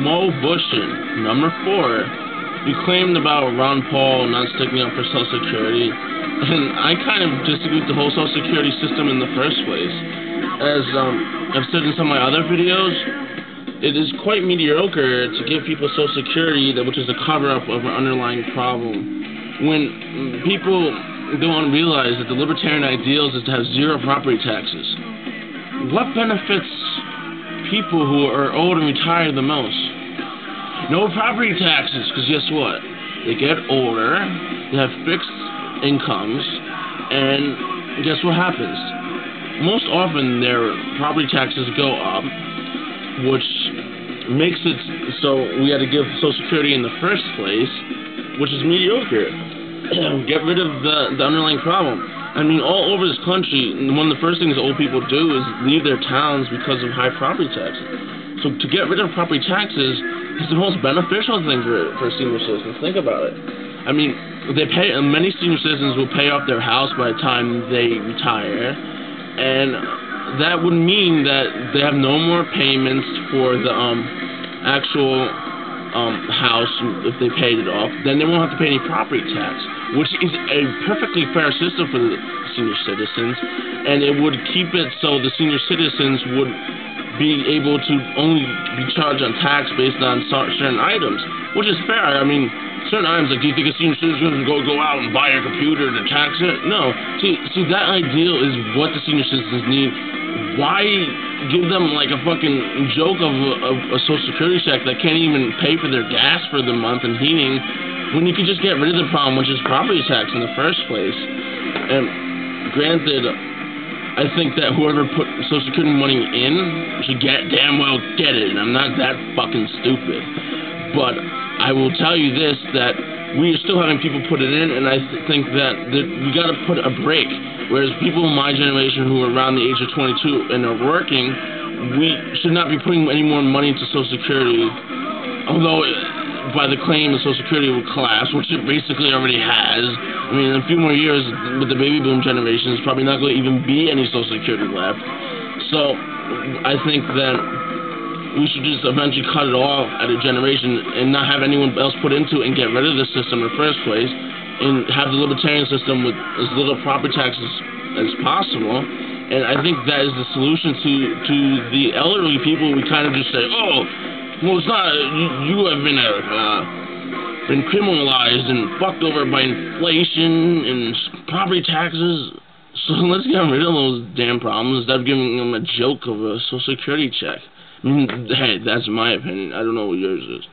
MoBushin04, you claimed about Ron Paul not sticking up for Social Security, and I kind of disagree with the whole Social Security system in the first place. As I've said in some of my other videos, it is quite mediocre to give people Social Security, which is a cover-up of an underlying problem. When people don't realize that the libertarian ideals is to have zero property taxes, what benefits people who are old and retired the most? No property taxes, because guess what? They get older, they have fixed incomes, and guess what happens? Most often their property taxes go up, which makes it so we had to give Social Security in the first place, which is mediocre. Get rid of the underlying problem. I mean, all over this country, one of the first things old people do is leave their towns because of high property taxes. So to get rid of property taxes is the most beneficial thing for senior citizens. Think about it. I mean, many senior citizens will pay off their house by the time they retire, and that would mean that they have no more payments for the actual house if they paid it off. Then they won't have to pay any property tax, which is a perfectly fair system for the senior citizens, and it would keep it so the senior citizens would be able to only be charged on tax based on certain items, which is fair. I mean, certain items, like, do you think a senior citizen can go out and buy a computer to tax it? No. See, that ideal is what the senior citizens need. Why give them like a fucking joke of a Social Security check that can't even pay for their gas for the month and heating, when you could just get rid of the problem, which is property tax in the first place? And granted, I think that whoever put Social Security money in should damn well get it, and I'm not that fucking stupid. But I will tell you this, that we are still having people put it in, and I think that we got to put a break. Whereas people in my generation who are around the age of 22 and are working, we should not be putting any more money into Social Security, although by the claim that Social Security will collapse, which it basically already has. I mean, in a few more years, with the baby boom generation, there's probably not going to even be any Social Security left. So I think that we should just eventually cut it off at a generation and not have anyone else put into it and get rid of the system in the first place, and have the libertarian system with as little property taxes as possible. And I think that is the solution to the elderly people. We kind of just say, oh, well, it's not, you have been criminalized and fucked over by inflation and property taxes, so let's get rid of those damn problems instead of giving them a joke of a Social Security check. I mean, hey, that's my opinion. I don't know what yours is.